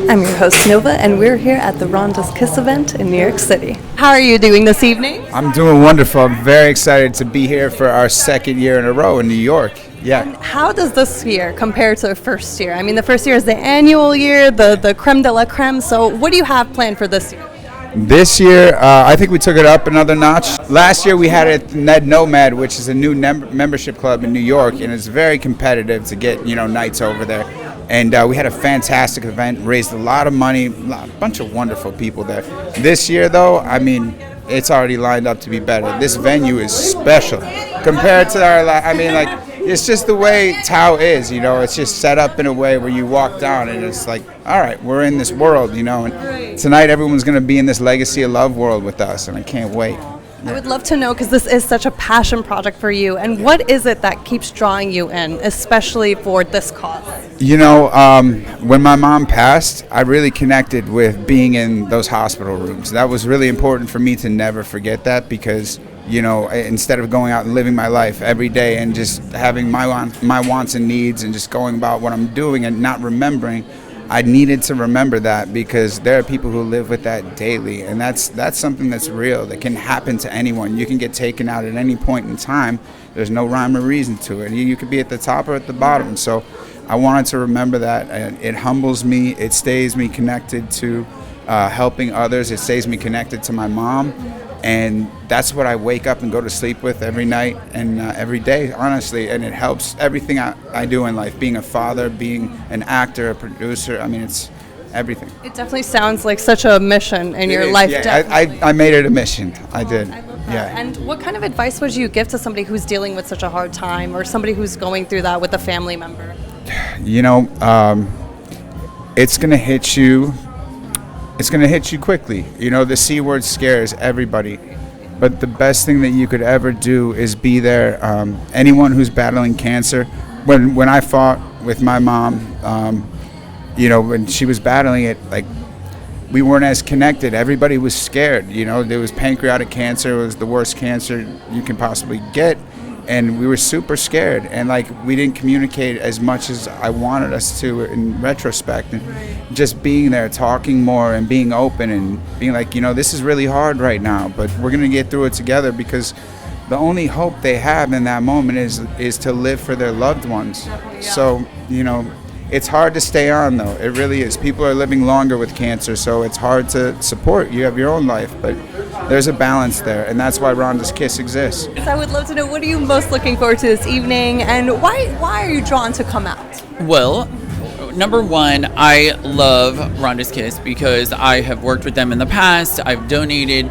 I'm your host, Nova, and we're here at the Rhonda's Kiss event in New York City. How are you doing this evening? I'm doing wonderful. I'm very excited to be here for our second year in a row in New York. Yeah. And how does this year compare to the first year? I mean, the first year is the annual year, the creme de la creme. So what do you have planned for this year? This year, I think we took it up another notch. Last year we had it at Ned Nomad, which is a new membership club in New York, and it's very competitive to get nights over there. And we had a fantastic event, raised a lot of money, a bunch of wonderful people there. This year, though, I mean, it's already lined up to be better. This venue is special compared to our. It's just the way Tao is, it's just set up in a way where you walk down and it's like, all right, we're in this world, and tonight everyone's going to be in this Legacy of Love world with us, and I can't wait. I would love to know, because this is such a passion project for you, and what is it that keeps drawing you in, especially for this cause? When my mom passed, I really connected with being in those hospital rooms. That was really important for me to never forget that, because instead of going out and living my life every day and just having my wants and needs and just going about what I'm doing and not remembering, I needed to remember that, because there are people who live with that daily, and that's something that's real, that can happen to anyone. You can get taken out at any point in time. There's no rhyme or reason to it. You could be at the top or at the bottom. So I wanted to remember that, and it humbles me. It stays me connected to helping others. It stays me connected to my mom. And that's what I wake up and go to sleep with every night and every day, honestly. And it helps everything I do in life, being a father, being an actor, a producer. I mean, it's everything. It definitely sounds like such a mission in your life. Yeah, I made it a mission. I did. I love that. Yeah. And what kind of advice would you give to somebody who's dealing with such a hard time, or somebody who's going through that with a family member? It's going to hit you. It's going to hit you quickly. The C word scares everybody. But the best thing that you could ever do is be there. Anyone who's battling cancer, when I fought with my mom, when she was battling it, we weren't as connected. Everybody was scared. There was pancreatic cancer. It was the worst cancer you can possibly get. And we were super scared, and we didn't communicate as much as I wanted us to in retrospect. And just being there, talking more, and being open, and being this is really hard right now, but we're gonna get through it together, because the only hope they have in that moment is to live for their loved ones. Yeah. So it's hard to stay on, though. It really is. People are living longer with cancer, so it's hard to support. You have your own life, but there's a balance there, and that's why Rhonda's Kiss exists. So I would love to know, what are you most looking forward to this evening, and why are you drawn to come out? Well, number one, I love Rhonda's Kiss because I have worked with them in the past. I've donated.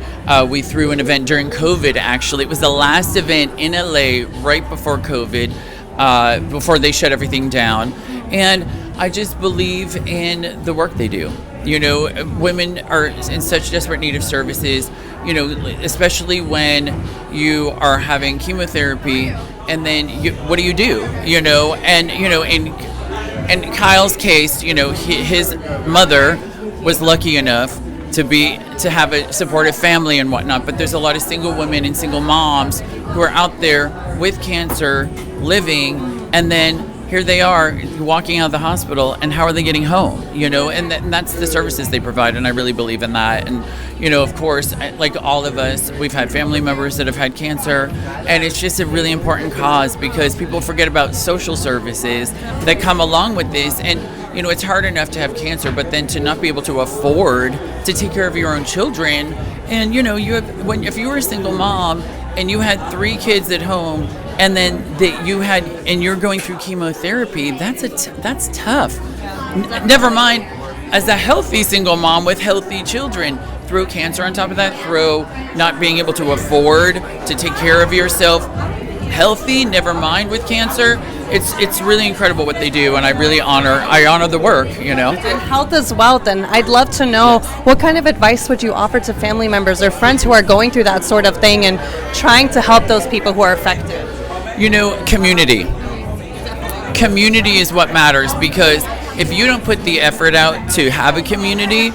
We threw an event during COVID, actually. It was the last event in LA right before COVID, before they shut everything down. And I just believe in the work they do. Women are in such desperate need of services, especially when you are having chemotherapy, and then what do you do? In Kyle's case, his mother was lucky enough to have a supportive family and whatnot, but there's a lot of single women and single moms who are out there with cancer, living, and then here they are walking out of the hospital, and how are they getting home? And that's the services they provide, and I really believe in that. And of course, like all of us, we've had family members that have had cancer, and it's just a really important cause, because people forget about social services that come along with this. And it's hard enough to have cancer, but then to not be able to afford to take care of your own children, and if you were a single mom and you had 3 kids at home, and then you're going through chemotherapy, that's tough. Never mind, as a healthy single mom with healthy children, throw cancer on top of that, throw not being able to afford to take care of yourself, healthy, never mind with cancer. It's really incredible what they do, and I honor the work, And health is wealth, and I'd love to know, what kind of advice would you offer to family members or friends who are going through that sort of thing and trying to help those people who are affected? Community. Community is what matters, because if you don't put the effort out to have a community,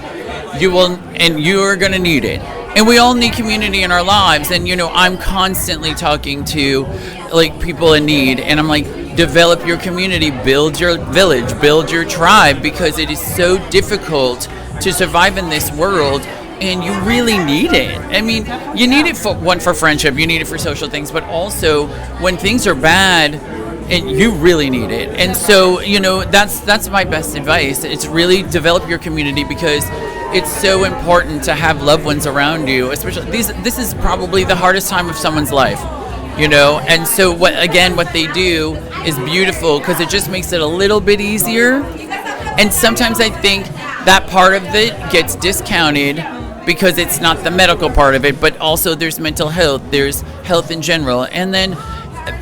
you're going to need it. And we all need community in our lives. And, I'm constantly talking to like people in need. And I'm like, develop your community, build your village, build your tribe, because it is so difficult to survive in this world. And you really need it. I mean, you need it for friendship, you need it for social things, but also when things are bad, and you really need it. And so, that's my best advice. It's really develop your community, because it's so important to have loved ones around you, especially this is probably the hardest time of someone's life, and so what they do is beautiful, because it just makes it a little bit easier. And sometimes I think that part of it gets discounted because it's not the medical part of it, but also there's mental health, there's health in general, and then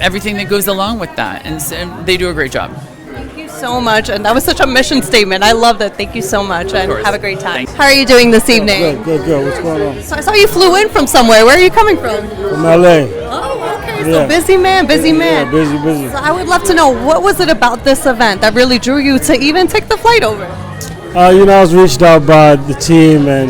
everything that goes along with that. And so they do a great job. Thank you so much. And that was such a mission statement. I love that. Thank you so much. And have a great time. Thanks. How are you doing this evening? Good. What's going on? So I saw you flew in from somewhere. Where are you coming from? From LA. Oh, okay. Yeah. So busy man. Yeah, busy. So I would love to know, what was it about this event that really drew you to even take the flight over? I was reached out by the team, and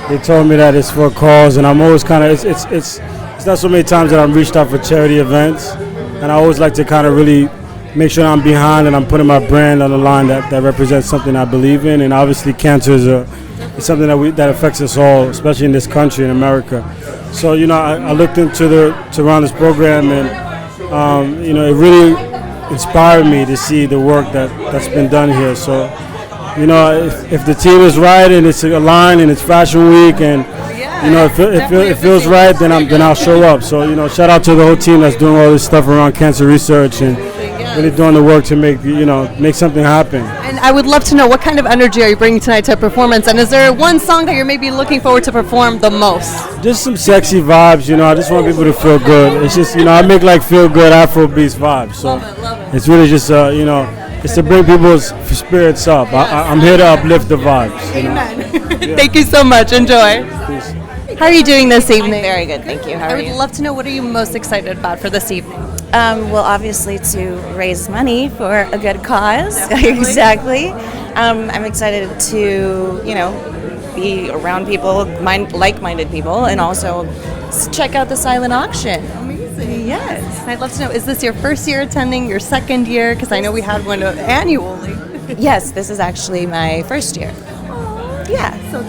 they told me that it's for a cause, and I'm always kind of, it's not so many times that I'm reached out for charity events, and I always like to kind of really make sure I'm behind and I'm putting my brand on the line that represents something I believe in. And obviously cancer is it's something that affects us all, especially in this country, in America. So, I looked into Rhonda's program, and, it really inspired me to see the work that's been done here. So, if the team is right and it's aligned and it's Fashion Week, and it feels right, then I'll show up. So shout out to the whole team that's doing all this stuff around cancer research and really doing the work to make something happen. And I would love to know, what kind of energy are you bringing tonight to a performance? And is there one song that you're maybe looking forward to perform the most? Just some sexy vibes. I just want people to feel good. It's just I make like feel good Afrobeats vibes. So Love it. it's really just it's to bring people's spirits up. I'm here to uplift the vibes. Amen. Thank you so much. Enjoy. Peace. How are you doing this evening? Very good, thank you. How I are would you? love to know, what are you most excited about for this evening? Well, obviously to raise money for a good cause. Exactly. I'm excited to, be around people, like-minded people, and also check out the silent auction. Amazing. Yes. I'd love to know, is this your first year attending, your second year? Because I know we had one annually. Yes, this is actually my first year. Yeah. So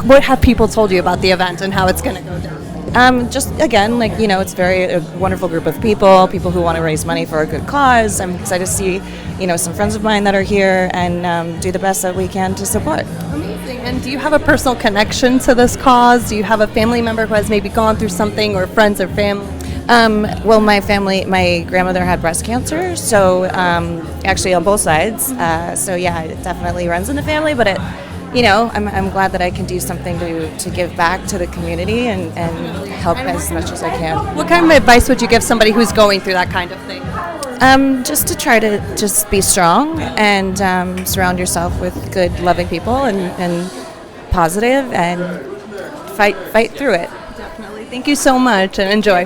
what have people told you about the event and how it's going to go down? Just again, it's a wonderful group of people who want to raise money for a good cause. I'm excited to see, some friends of mine that are here, and do the best that we can to support. Amazing. And do you have a personal connection to this cause? Do you have a family member who has maybe gone through something, or friends or family? Well, my grandmother had breast cancer, so actually on both sides. So yeah, it definitely runs in the family, but I'm glad that I can do something to give back to the community and help as much as I can. What kind of advice would you give somebody who's going through that kind of thing? Just to try to just be strong and surround yourself with good, loving people and positive, and fight through it. Definitely. Thank you so much, and enjoy.